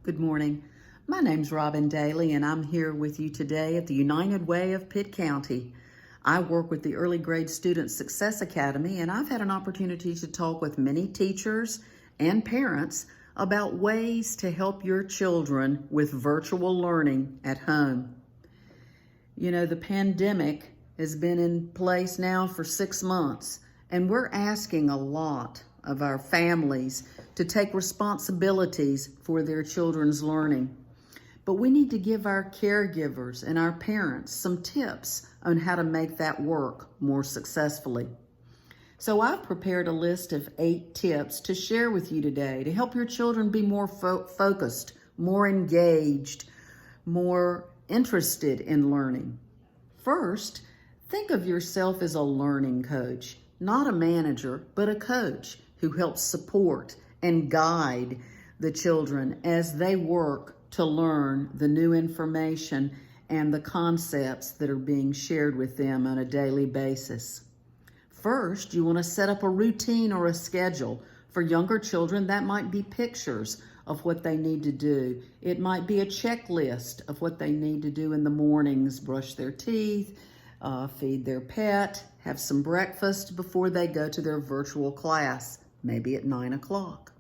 Good morning. My name's Robin Daly, and I'm here with you today at the United Way of Pitt County. I work with the Early Grade Student Success Academy, and I've had an opportunity to talk with many teachers and parents about ways to help your children with virtual learning at home. You know, the pandemic has been in place now for 6 months, and we're asking a lot of our families to take responsibilities for their children's learning. But we need to give our caregivers and our parents some tips on how to make that work more successfully. So I've prepared a list of 8 tips to share with you today to help your children be more focused, more engaged, more interested in learning. First, think of yourself as a learning coach, not a manager, but a coach who helps support and guide the children as they work to learn the new information and the concepts that are being shared with them on a daily basis. First, you want to set up a routine or a schedule. For younger children, that might be pictures of what they need to do. It might be a checklist of what they need to do in the mornings: brush their teeth, feed their pet, have some breakfast before they go to their virtual class, maybe at 9 o'clock.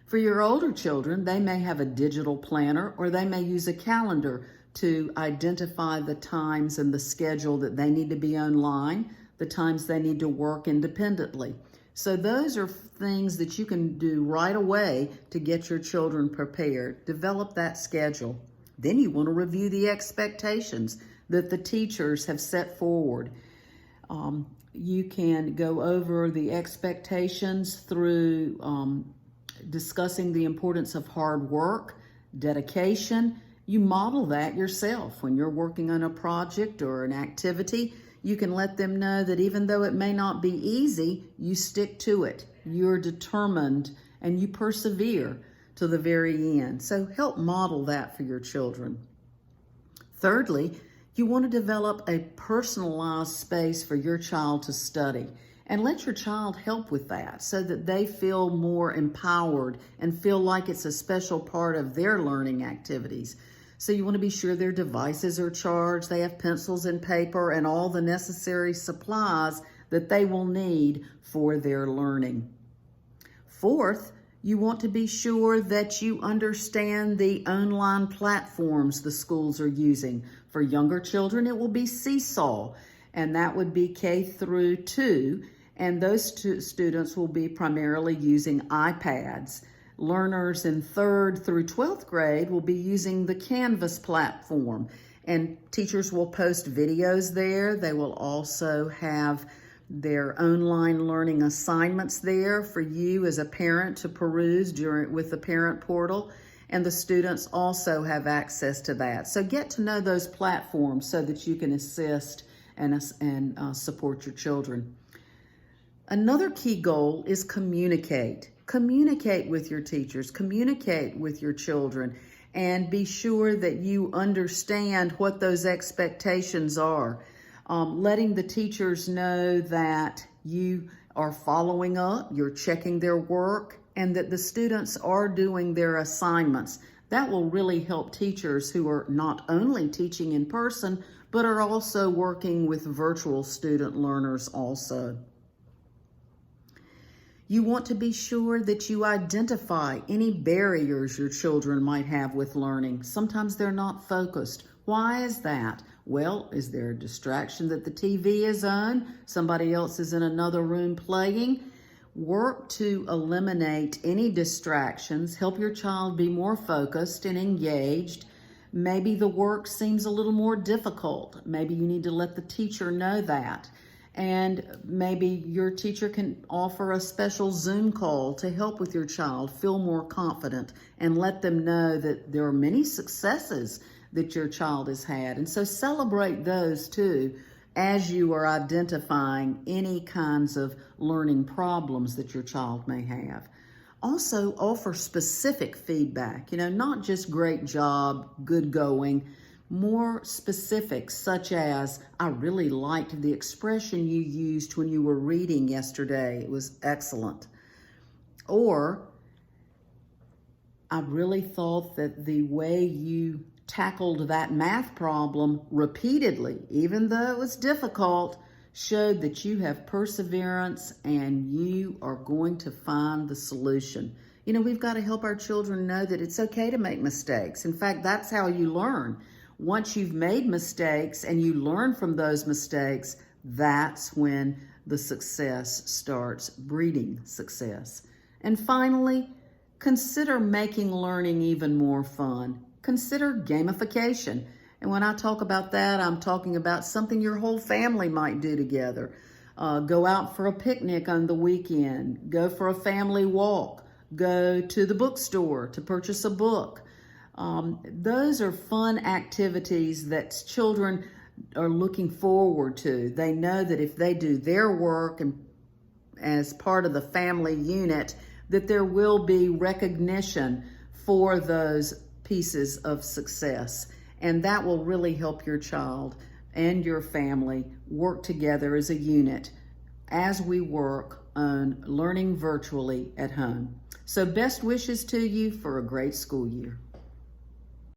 For your older children, they may have a digital planner, or they may use a calendar to identify the times and the schedule that they need to be online, the times they need to work independently. So those are things that you can do right away to get your children prepared. Develop that schedule. Then you want to review the expectations that the teachers have set forward. You can go over the expectations through discussing the importance of hard work, dedication. You model that yourself when you're working on a project or an activity. You can let them know that even though it may not be easy, you stick to it. You're determined and you persevere to the very end. So help model that for your children. Thirdly, you want to develop a personalized space for your child to study, and let your child help with that so that they feel more empowered and feel like it's a special part of their learning activities. So you want to be sure their devices are charged, they have pencils and paper and all the necessary supplies that they will need for their learning. Fourth, you want to be sure that you understand the online platforms the schools are using. For younger children, it will be Seesaw, and that would be K through 2, and those students will be primarily using iPads. Learners in 3rd through 12th grade will be using the Canvas platform, and teachers will post videos there. They will also have their online learning assignments there for you as a parent to peruse with the parent portal, and the students also have access to that. So get to know those platforms so that you can assist and support your children. Another key goal is communicate. Communicate with your teachers, communicate with your children, and be sure that you understand what those expectations are. Letting the teachers know that you are following up, you're checking their work, and that the students are doing their assignments. That will really help teachers who are not only teaching in person, but are also working with virtual student learners also. You want to be sure that you identify any barriers your children might have with learning. Sometimes they're not focused. Why is that? Well, is there a distraction that the TV is on? Somebody else is in another room playing? Work to eliminate any distractions. Help your child be more focused and engaged. Maybe the work seems a little more difficult. Maybe you need to let the teacher know that. And maybe your teacher can offer a special Zoom call to help with your child feel more confident and let them know that there are many successes that your child has had. And so celebrate those too as you are identifying any kinds of learning problems that your child may have. Also offer specific feedback, not just great job, good going, more specifics such as, I really liked the expression you used when you were reading yesterday. It was excellent. Or, I really thought that the way you tackled that math problem repeatedly, even though it was difficult, showed that you have perseverance and you are going to find the solution. You know, we've got to help our children know that it's okay to make mistakes. In fact, that's how you learn. Once you've made mistakes and you learn from those mistakes, that's when the success starts breeding success. And finally, consider making learning even more fun. Consider gamification. And when I talk about that, I'm talking about something your whole family might do together. Go out for a picnic on the weekend. Go for a family walk. Go to the bookstore to purchase a book. Those are fun activities that children are looking forward to. They know that if they do their work and as part of the family unit, that there will be recognition for those pieces of success. And that will really help your child and your family work together as a unit as we work on learning virtually at home. So best wishes to you for a great school year.